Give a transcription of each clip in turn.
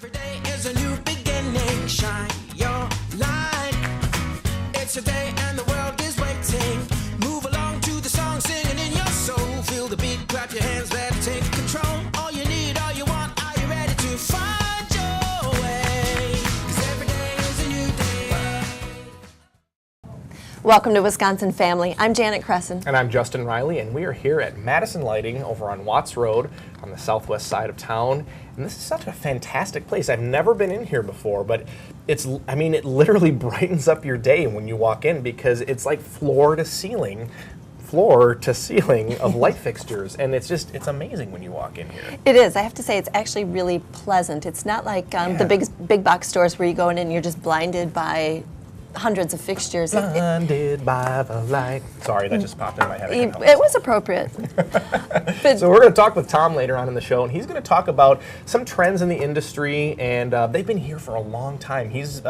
Every day is a new beginning. Shine your light. It's a day and the world is waiting. Move along to the song, singing in your soul. Feel the beat, clap your hands, let's take control. All you need, all you want, are you ready to find your way? 'Cause every day is a new day. Welcome to Wisconsin Family. I'm Janet Cresson. And I'm Justin Riley, and we are here at Madison Lighting over on Watts Road on the southwest side of town. And this is such a fantastic place. I've never been in here before, but it literally brightens up your day when you walk in because it's like floor to ceiling of light fixtures, and it's amazing when you walk in here. It is. I have to say, it's actually really pleasant. It's not like the big box stores where you go in and you're just blinded by hundreds of fixtures. Blinded by the light. Sorry, that just popped in my head. It was appropriate. So we're going to talk with Tom later on in the show, and he's going to talk about some trends in the industry, and they've been here for a long time. He's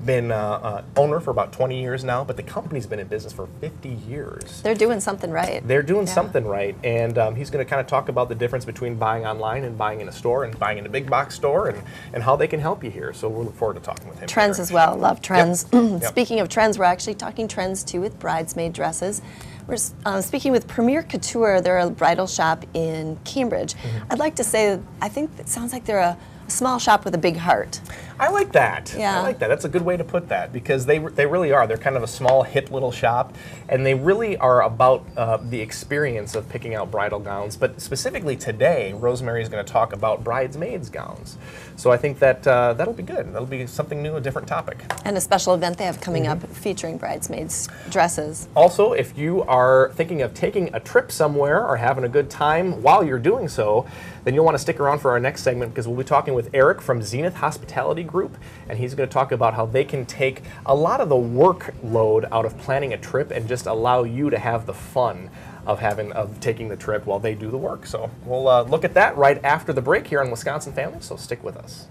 been owner for about 20 years now, but the company's been in business for 50 years. They're doing something right. They're doing something right, and he's going to kind of talk about the difference between buying online and buying in a store and buying in a big box store, and how they can help you here. So we'll look forward to talking with him. Trends as well. Love trends. Yep. Speaking of trends, we're actually talking trends too with bridesmaid dresses. We're speaking with Premier Couture. They're a bridal shop in Cambridge. I'd like to say, I think it sounds like they're a small shop with a big heart. I like that. Yeah. I like that. That's a good way to put that because they really are. They're kind of a small, hip little shop, and they really are about the experience of picking out bridal gowns. But specifically today, Rosemary is going to talk about bridesmaids gowns. So I think that that'll be good. That'll be something new, a different topic. And a special event they have coming up featuring bridesmaids dresses. Also, if you are thinking of taking a trip somewhere or having a good time while you're doing so, then you'll want to stick around for our next segment because we'll be talking with Eric from Zenith Hospitality Group, and he's going to talk about how they can take a lot of the workload out of planning a trip and just allow you to have the fun of taking the trip while they do the work. So we'll look at that right after the break here on Wisconsin Family, so stick with us.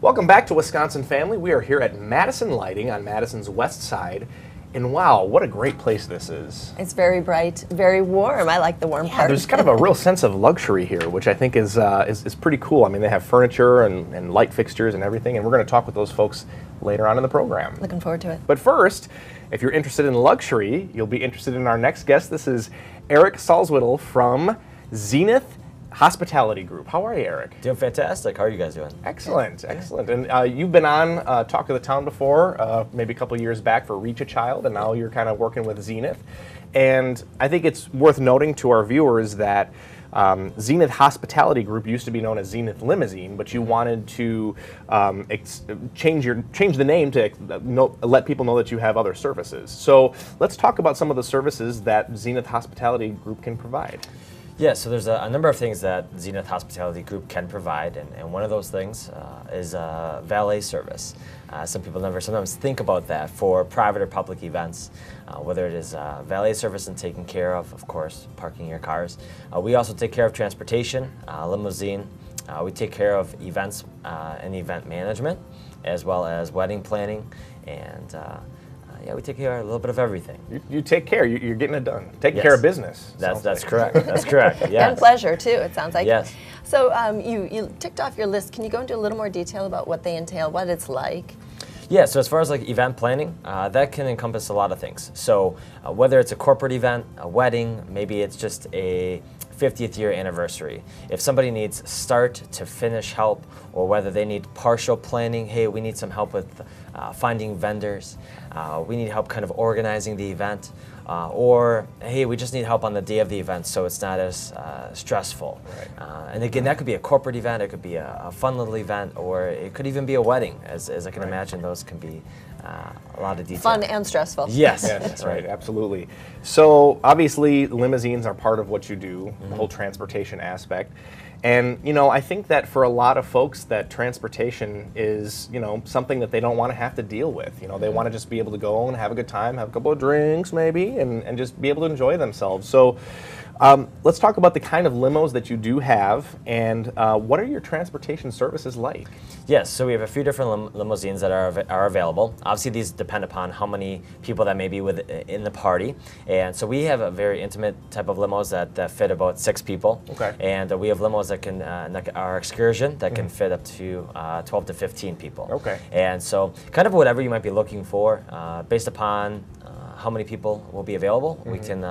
Welcome back to Wisconsin Family. We are here at Madison Lighting on Madison's west side. And wow, what a great place this is. It's very bright, very warm. I like the warm part. There's kind of a real sense of luxury here, which I think is pretty cool. I mean, they have furniture and light fixtures and everything, and we're going to talk with those folks later on in the program. Looking forward to it. But first, if you're interested in luxury, you'll be interested in our next guest. This is Eric Salzwedel from Zenith Hospitality Group. How are you, Eric? Doing fantastic. How are you guys doing? Excellent, excellent. And you've been on Talk of the Town before, maybe a couple years back for Reach a Child, and now you're kind of working with Zenith. And I think it's worth noting to our viewers that Zenith Hospitality Group used to be known as Zenith Limousine, but you wanted to change the name to let people know that you have other services. So let's talk about some of the services that Zenith Hospitality Group can provide. Yeah, so there's a number of things that Zenith Hospitality Group can provide, and one of those things is valet service. Some people sometimes think about that for private or public events, whether it is valet service and taking care of course, parking your cars. We also take care of transportation, limousine. We take care of events and event management, as well as wedding planning, and yeah, we take care of a little bit of everything. You take care. You're getting it done. Taking care of business. That's correct. That's correct. Yes. And pleasure too. It sounds like. Yes. So you ticked off your list. Can you go into a little more detail about what they entail, what it's like? Yeah. So as far as like event planning, that can encompass a lot of things. So whether it's a corporate event, a wedding, maybe it's just a 50th year anniversary. If somebody needs start to finish help, or whether they need partial planning, hey, we need some help with finding vendors, we need help kind of organizing the event, or hey, we just need help on the day of the event so it's not as stressful. Right. And again, that could be a corporate event, it could be a fun little event, or it could even be a wedding, as I can imagine those can be a lot of detail. Fun and stressful. Yes, that's right, absolutely. So obviously limousines are part of what you do, the whole transportation aspect. And, you know, I think that for a lot of folks that transportation is, you know, something that they don't want to have to deal with. You know, they want to just be able to go and have a good time, have a couple of drinks maybe, and just be able to enjoy themselves. So Let's talk about the kind of limos that you do have, and what are your transportation services like? Yes, so we have a few different limousines that are available. Obviously, these depend upon how many people that may be in the party, and so we have a very intimate type of limos that fit about 6 people. Okay. And we have limos that can, like our Excursion, that can fit up to 12 to 15 people. Okay. And so, kind of whatever you might be looking for, based upon how many people will be available, we can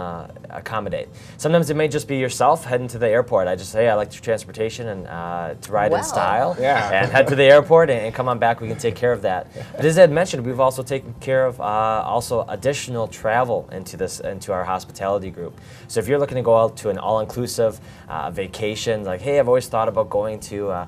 accommodate. Sometimes it may just be yourself heading to the airport. I just say, I like your transportation and to ride Wow. in style, Yeah. and head to the airport and come on back. We can take care of that. But as Ed mentioned, we've also taken care of also additional travel into our hospitality group. So if you're looking to go out to an all-inclusive vacation, like, hey, I've always thought about going to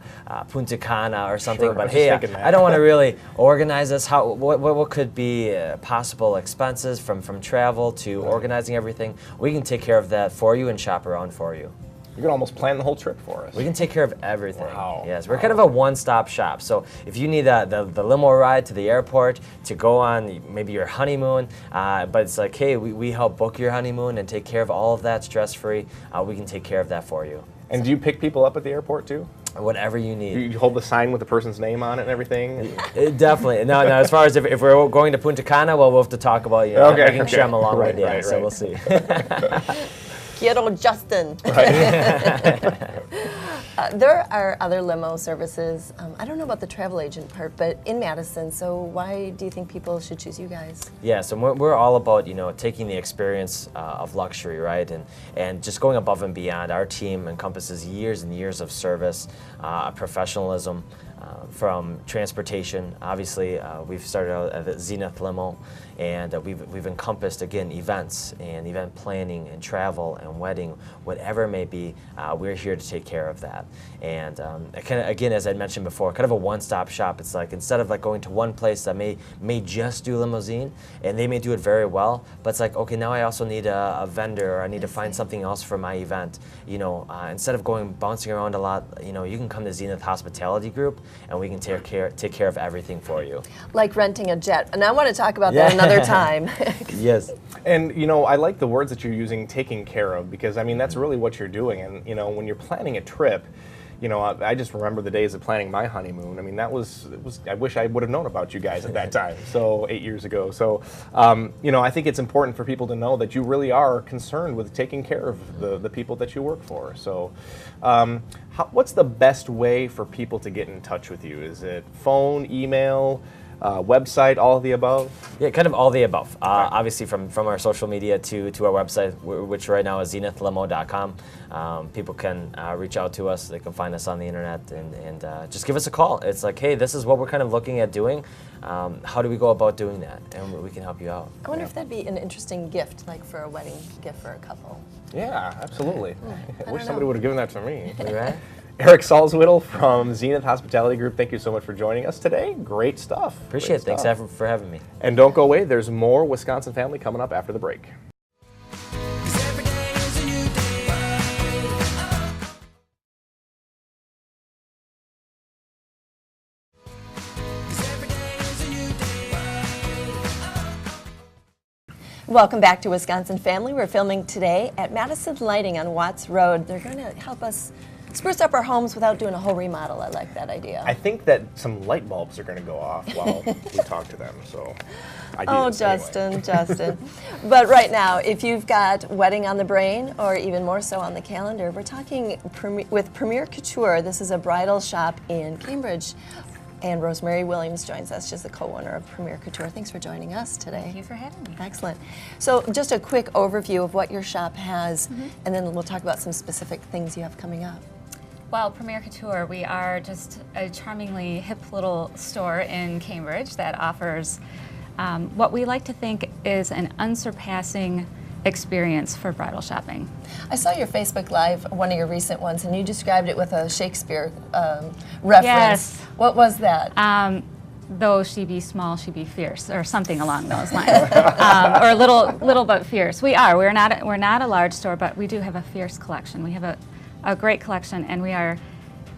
Punta Cana or something, Sure, I but was hey, just thinking that. I don't want to really organize this. What could be possible expenses from travel to organizing everything? We can take care of that for you and shop around for you. You can almost plan the whole trip for us. We can take care of everything. Wow. Yes, we're kind of a one-stop shop. So if you need the limo ride to the airport to go on maybe your honeymoon, but it's like, hey, we help book your honeymoon and take care of all of that stress-free, we can take care of that for you. And do you pick people up at the airport too? Whatever you need. You hold the sign with the person's name on it and everything? Definitely. No, as far as if we're going to Punta Cana, well, we'll have to talk about making sure I'm along Right, with you. right, So right. we'll see. Quiero Justin. There are other limo services. I don't know about the travel agent part, but in Madison. So why do you think people should choose you guys? Yeah, so we're all about taking the experience of luxury, right, and just going above and beyond. Our team encompasses years and years of service, professionalism. From transportation, obviously, we've started out at the Zenith limo, and we've encompassed again events and event planning and travel and wedding, whatever it may be. We're here to take care of that. And kind of again, as I mentioned before, kind of a one-stop shop. It's like instead of like going to one place that may just do limousine, and they may do it very well, but it's like, okay, now I also need a vendor, or I need to find something else for my event. Instead of bouncing around a lot, you can come to Zenith Hospitality Group, and we can take care of everything for you. Like renting a jet. And I want to talk about that another time. Yes. And I like the words that you're using, taking care of, because I mean that's really what you're doing. And when you're planning a trip, I just remember the days of planning my honeymoon. I mean it was I wish I would have known about you guys at that time. So 8 years ago. So I think it's important for people to know that you really are concerned with taking care of the people that you work for. So what's the best way for people to get in touch with you? Is it phone, email, website, all of the above? Yeah, kind of all the above. Obviously, from our social media to our website, which right now is zenithlimo.com. People can reach out to us. They can find us on the internet and just give us a call. It's like, hey, this is what we're kind of looking at doing. How do we go about doing that? And we can help you out. I wonder if that'd be an interesting gift, like for a wedding gift for a couple. Yeah, absolutely. I wish know. somebody would have given that to me. Right? Eric Salzwittel from Zenith Hospitality Group, thank you so much for joining us today. Great stuff. Appreciate it. Great Thanks stuff. for having me. And don't go away, there's more Wisconsin Family coming up after the break. 'Cause every day is a new day. 'Cause every day is a new day. Welcome back to Wisconsin Family. We're filming today at Madison Lighting on Watts Road. They're going to help us spruce up our homes without doing a whole remodel. I like that idea. I think that some light bulbs are going to go off while we talk to them, so I do Oh, this anyway. Justin. But right now, if you've got wedding on the brain, or even more so on the calendar, we're talking with Premier Couture. This is a bridal shop in Cambridge. And Rosemary Williams joins us. She's the co-owner of Premier Couture. Thanks for joining us today. Thank you for having me. Excellent. So just a quick overview of what your shop has, and then we'll talk about some specific things you have coming up. Well, Premier Couture, we are just a charmingly hip little store in Cambridge that offers what we like to think is an unsurpassing experience for bridal shopping. I saw your Facebook Live, one of your recent ones, and you described it with a Shakespeare reference. Yes. What was that? Though she be small, she be fierce, or something along those lines, or little but fierce. We're not a large store, but we do have a fierce collection. We have a great collection, and we are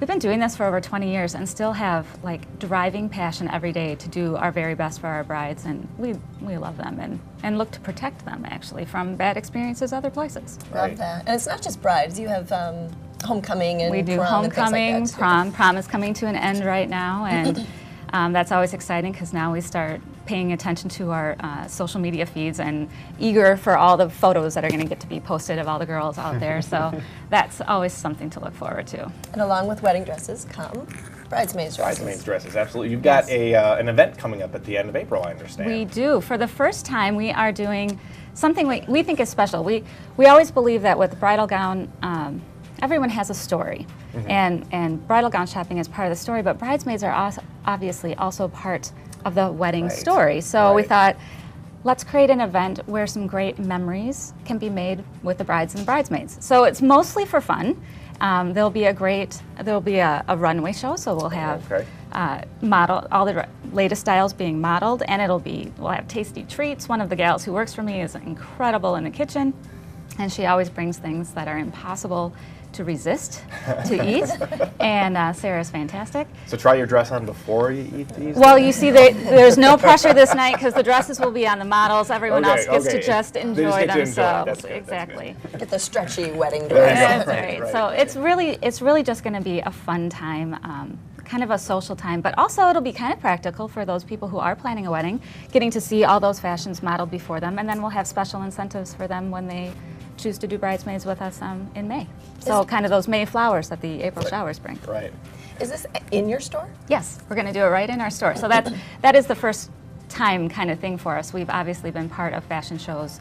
we've been doing this for over 20 years and still have like driving passion every day to do our very best for our brides, and we love them and look to protect them actually from bad experiences other places. Love that. And it's not just brides. You have homecoming and We do prom homecoming, and things like that, too. prom is coming to an end right now, and that's always exciting because now we start paying attention to our social media feeds and eager for all the photos that are going to get to be posted of all the girls out there. So that's always something to look forward to. And along with wedding dresses come bridesmaids dresses. Bridesmaids dresses, absolutely. You've got an event coming up at the end of April, I understand. We do. For the first time, we are doing something we think is special. We always believe that with bridal gown, everyone has a story, and bridal gown shopping is part of the story, but bridesmaids are obviously also part of the wedding story. So we thought, let's create an event where some great memories can be made with the brides and bridesmaids. So it's mostly for fun. There'll be a runway show, so we'll have all the latest styles being modeled, and we'll have tasty treats. One of the gals who works for me is incredible in the kitchen, and she always brings things that are impossible to resist to eat, and Sarah's fantastic. So try your dress on before you eat these? Well, you see, there's no pressure this night because the dresses will be on the models. Everyone else gets to just enjoy themselves. Exactly. Get the stretchy wedding dress. That's right. So it's really just going to be a fun time. Kind of a social time, but also it'll be kind of practical for those people who are planning a wedding, getting to see all those fashions modeled before them, and then we'll have special incentives for them when they choose to do bridesmaids with us in May. So kind of those May flowers that the April showers bring. Right. Is this in your store? Yes, we're going to do it right in our store. So that is the first time kind of thing for us. We've obviously been part of fashion shows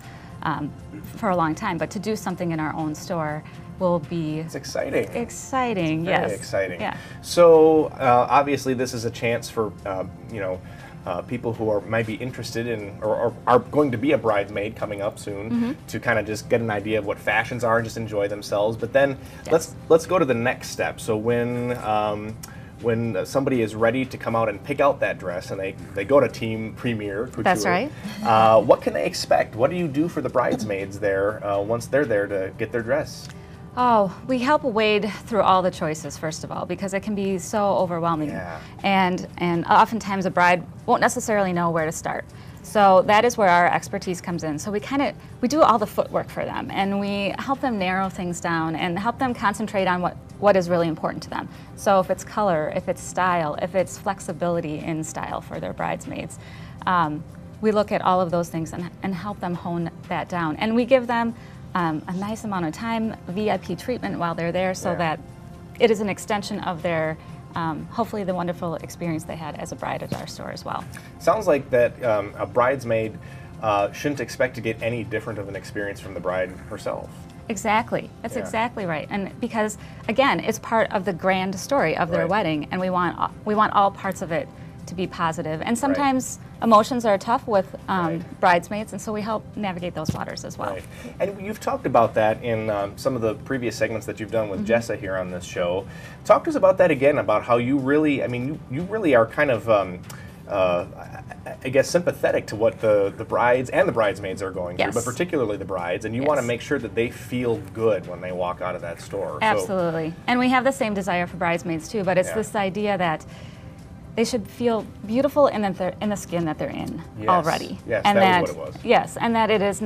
for a long time, but to do something in our own store will be... It's exciting. Exciting, it's yes. Very exciting. Yeah. So obviously this is a chance for, people who might be interested in or are going to be a bridesmaid coming up soon to kind of just get an idea of what fashions are and just enjoy themselves. But then let's go to the next step. So when somebody is ready to come out and pick out that dress and they go to Team Premier Couture, That's right. What can they expect? What do you do for the bridesmaids there once they're there to get their dress? Oh, we help wade through all the choices, first of all, because it can be so overwhelming. Yeah. And oftentimes a bride won't necessarily know where to start. So that is where our expertise comes in. So we do all the footwork for them, and we help them narrow things down and help them concentrate on what is really important to them. So if it's color, if it's style, if it's flexibility in style for their bridesmaids, we look at all of those things and help them hone that down. And we give them a nice amount of time, VIP treatment while they're there, so that it is an extension of their, hopefully the wonderful experience they had as a bride at our store as well. Sounds like that a bridesmaid shouldn't expect to get any different of an experience from the bride herself. Exactly. That's exactly right. And because, again, it's part of the grand story of their wedding, and we want all parts of it to be positive. And sometimes emotions are tough with bridesmaids, and so we help navigate those waters as well. Right. And you've talked about that in some of the previous segments that you've done with Jessa here on this show. Talk to us about that again, about how you really, you really are kind of, I guess, sympathetic to what the brides and the bridesmaids are going through, but particularly the brides, and you want to make sure that they feel good when they walk out of that store. Absolutely. And we have the same desire for bridesmaids too, but it's this idea that they should feel beautiful in the skin that they're in already. Yes, and that was what it was. Yes, and that it is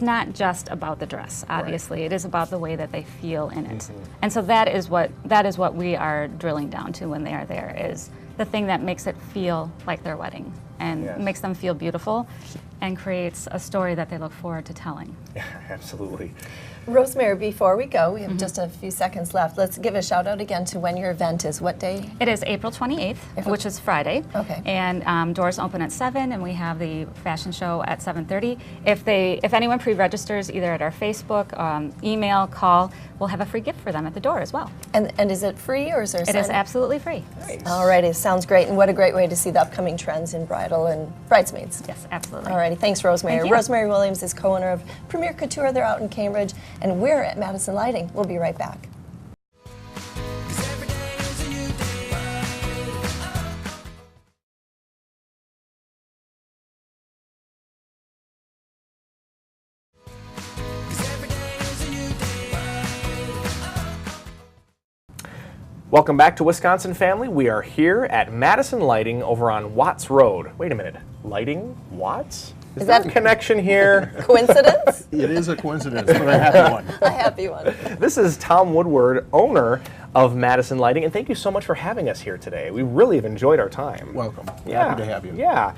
not just about the dress, obviously. It is about the way that they feel in it. And so that is what we are drilling down to when they are there, is the thing that makes it feel like their wedding and makes them feel beautiful and creates a story that they look forward to telling. Yeah, absolutely. Rosemary, before we go, we have just a few seconds left. Let's give a shout out again to when your event is. What day? It is April 28th, which is Friday. Okay. And doors open at 7, and we have the fashion show at 7:30. If anyone pre-registers either at our Facebook, email, call, we'll have a free gift for them at the door as well. And is it free, or is there a It is absolutely free. Nice. All righty, sounds great. And what a great way to see the upcoming trends in bridal and bridesmaids. Yes, absolutely. All righty, thanks, Rosemary. Thank you. Rosemary Williams is co-owner of Premier Couture. They're out in Cambridge, and we're at Madison Lighting. We'll be right back. Welcome back to Wisconsin Family. We are here at Madison Lighting over on Watts Road. Wait a minute, Lighting? Watts? Is there that a connection here? Coincidence? It is a coincidence, but a happy one. A happy one. This is Tom Woodward, owner of Madison Lighting, and thank you so much for having us here today. We really have enjoyed our time. Welcome. Yeah. Happy to have you. Yeah.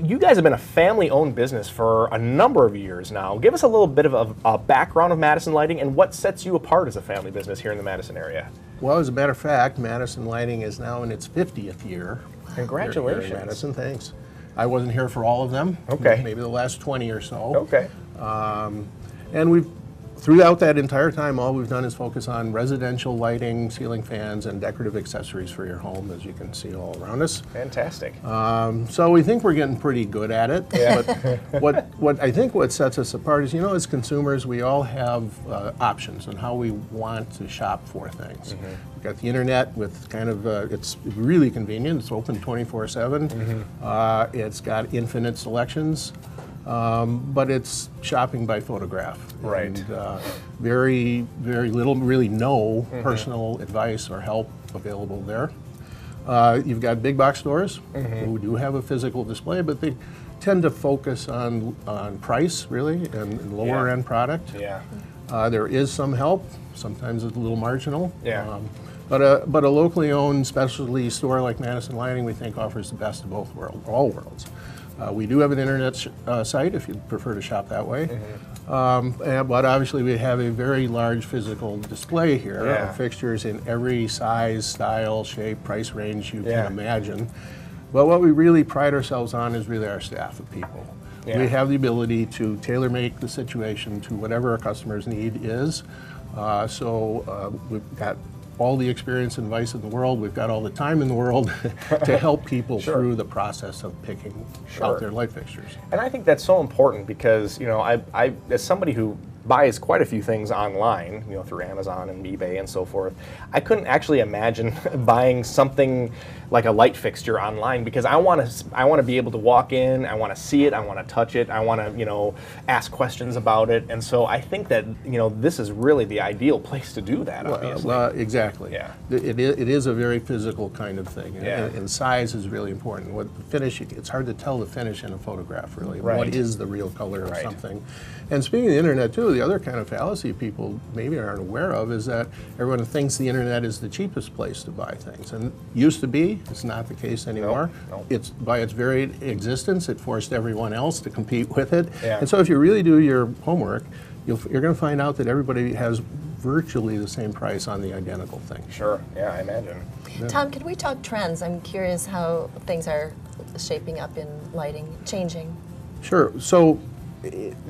You guys have been a family-owned business for a number of years now. Give us a little bit of a background of Madison Lighting and what sets you apart as a family business here in the Madison area. Well, as a matter of fact, Madison Lighting is now in its 50th year. Congratulations. Here in Madison, thanks. I wasn't here for all of them. Okay. Maybe the last 20 or so. Okay. And we've, throughout that entire time, all we've done is focus on residential lighting, ceiling fans, and decorative accessories for your home, as you can see all around us. Fantastic. So we think we're getting pretty good at it. Yeah. But what sets us apart is, you know, as consumers, we all have options on how we want to shop for things. We've got the internet with kind of, it's really convenient. It's open 24/7. It's got infinite selections. But it's shopping by photograph. Right. And very, very little, really no personal advice or help available there. You've got big box stores who do have a physical display, but they tend to focus on price, really, and lower end product. Yeah. There is some help. Sometimes it's a little marginal. Yeah. But a locally owned specialty store like Madison Lighting, we think, offers the best of both worlds, all worlds. We do have an internet site if you'd prefer to shop that way. But obviously we have a very large physical display here of fixtures in every size, style, shape, price range you can imagine. But what we really pride ourselves on is really our staff of people. Yeah. We have the ability to tailor make the situation to whatever our customer's need is. We've got all the experience and advice in the world. We've got all the time in the world to help people through the process of picking out their light fixtures. And I think that's so important because, you know, I as somebody who buys quite a few things online, you know, through Amazon and eBay and so forth, I couldn't actually imagine buying something like a light fixture online because I want to be able to walk in, I want to see it, I want to touch it, I want to, you know, ask questions about it. And so I think that, you know, this is really the ideal place to do that, obviously. Exactly. Yeah. It is a very physical kind of thing, Yeah. and size is really important. What the finish, it's hard to tell the finish in a photograph, really. Right. What is the real color of Right. something? And speaking of the internet, too, the other kind of fallacy people maybe aren't aware of is that everyone thinks the internet is the cheapest place to buy things. And used to be, it's not the case anymore. No. It's by its very existence, it forced everyone else to compete with it. Yeah. And so if you really do your homework, you're going to find out that everybody has virtually the same price on the identical thing. Sure, yeah, I imagine. Tom, can we talk trends? I'm curious how things are shaping up in lighting, changing. Sure. So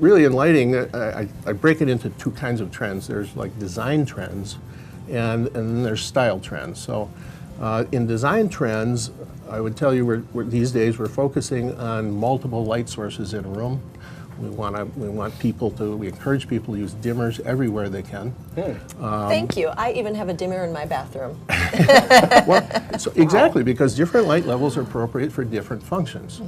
really in lighting, I break it into two kinds of trends. There's like design trends and then there's style trends. So in design trends, I would tell you these days we're focusing on multiple light sources in a room. We encourage people to use dimmers everywhere they can. Thank you. I even have a dimmer in my bathroom. Exactly, because different light levels are appropriate for different functions.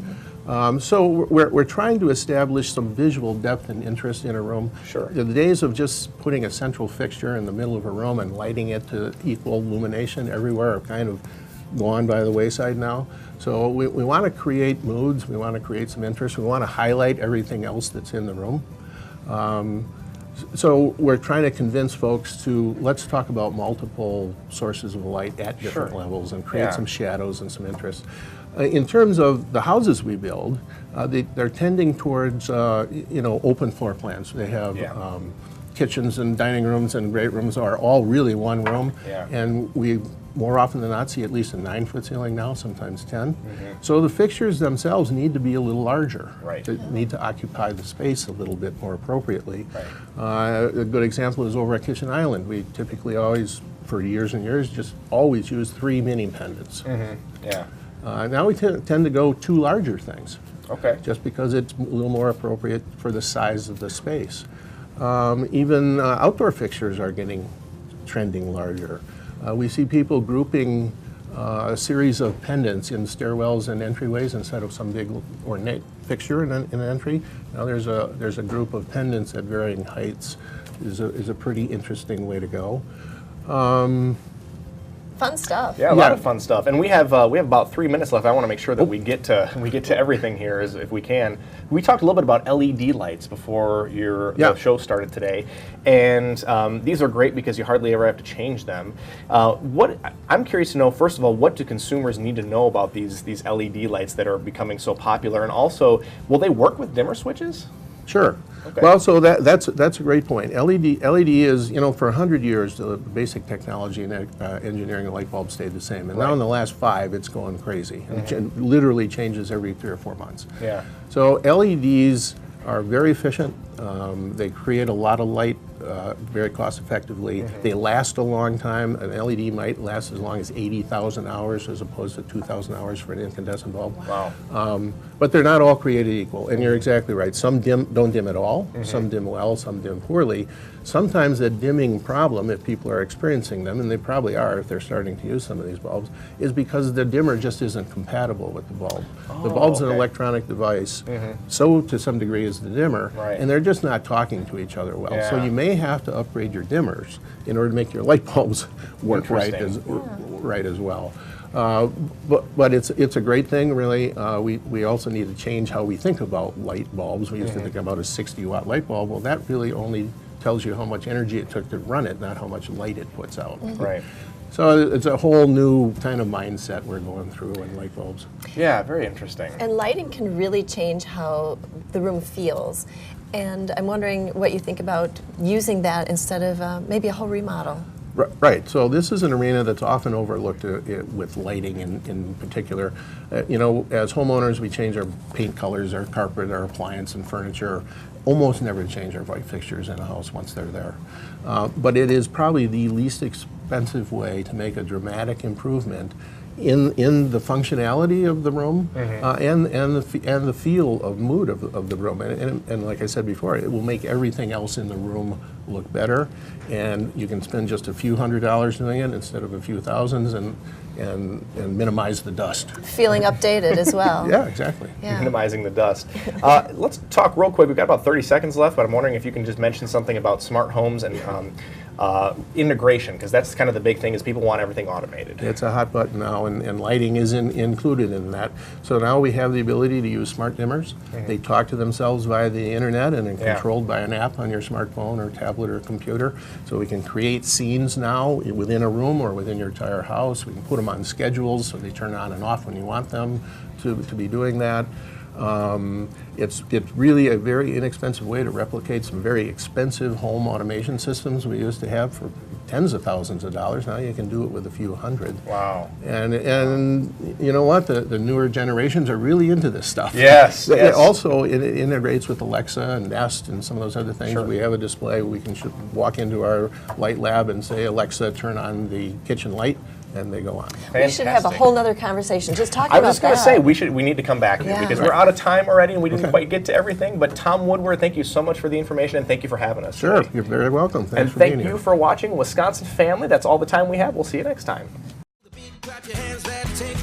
So we're trying to establish some visual depth and interest in a room. Sure. The days of just putting a central fixture in the middle of a room and lighting it to equal illumination everywhere are kind of gone by the wayside now. So we want to create moods, we want to create some interest, we want to highlight everything else that's in the room. So we're trying to convince folks to, let's talk about multiple sources of light at different levels and create some shadows and some interest. In terms of the houses we build, they're tending towards open floor plans. They have kitchens and dining rooms and great rooms are all really one room, and we more often than not see at least a 9-foot ceiling now, sometimes 10. So the fixtures themselves need to be a little larger. Right. They need to occupy the space a little bit more appropriately. A good example is over at Kitchen Island. We typically always, for years and years, just always use 3 mini pendants. Now we tend to go 2 larger things. Okay. Just because it's a little more appropriate for the size of the space. Even outdoor fixtures are trending larger. We see people grouping a series of pendants in stairwells and entryways instead of some big ornate fixture in an entry. Now there's a group of pendants at varying heights. Is a pretty interesting way to go. Fun stuff. Yeah, a lot of fun stuff, and we have about 3 minutes left. I want to make sure that we get to everything here as if we can. We talked a little bit about LED lights before the show started today, and these are great because you hardly ever have to change them. I'm curious to know, first of all, what do consumers need to know about these LED lights that are becoming so popular, and also, will they work with dimmer switches? Sure. Okay. Well, so that's a great point. LED is, for 100 years, the basic technology in engineering a light bulb stayed the same. And now in the last 5, it's going crazy. It literally changes every 3 or 4 months. Yeah. So LEDs are very efficient. They create a lot of light very cost effectively. They last a long time. An LED might last as long as 80,000 hours as opposed to 2,000 hours for an incandescent bulb. Wow. But they're not all created equal, and you're exactly right. Some don't dim at all, some dim well, some dim poorly. Sometimes the dimming problem, if people are experiencing them, and they probably are if they're starting to use some of these bulbs, is because the dimmer just isn't compatible with the bulb. The bulb's an electronic device, so to some degree is the dimmer, and they're just not talking to each other well. So you may have to upgrade your dimmers in order to make your light bulbs work right as well. But it's a great thing, really. We also need to change how we think about light bulbs. We used to think about a 60-watt light bulb. Well, that really only tells you how much energy it took to run it, not how much light it puts out. Right. So it's a whole new kind of mindset we're going through in light bulbs. Yeah, very interesting. And lighting can really change how the room feels. And I'm wondering what you think about using that instead of maybe a whole remodel. Right. So this is an arena that's often overlooked with lighting in particular. As homeowners, we change our paint colors, our carpet, our appliance and furniture. Almost never change our light fixtures in a house once they're there. But it is probably the least expensive way to make a dramatic improvement in the functionality of the room and the feel of mood of the room. And like I said before, it will make everything else in the room look better, and you can spend just a few $100s doing it instead of a few thousands and minimize the dust. Feeling updated as well. Yeah, exactly. Yeah. Minimizing the dust. Let's talk real quick. We've got about 30 seconds left, but I'm wondering if you can just mention something about smart homes and integration, because that's kind of the big thing, is people want everything automated. It's a hot button now, and lighting is included in that. So now we have the ability to use smart dimmers. They talk to themselves via the internet and are controlled by an app on your smartphone or tablet or computer. So we can create scenes now within a room or within your entire house. We can put them on schedules so they turn on and off when you want them to be doing that. It's really a very inexpensive way to replicate some very expensive home automation systems we used to have for tens of thousands of dollars. Now you can do it with a few hundred. Wow. And you know what? The newer generations are really into this stuff. Yes. It also it integrates with Alexa and Nest and some of those other things. Sure. We have a display. We can walk into our light lab and say, Alexa, turn on the kitchen light, and they go on. We should have a whole nother conversation just talking about that. I was just going to say, we need to come back here because we're out of time already and we didn't quite get to everything. But Tom Woodward, thank you so much for the information and thank you for having us. Sure, today. you're very welcome. Thanks for being being here. And thank you for watching Wisconsin Family. That's all the time we have. We'll see you next time. The beat, clap your hands, let's take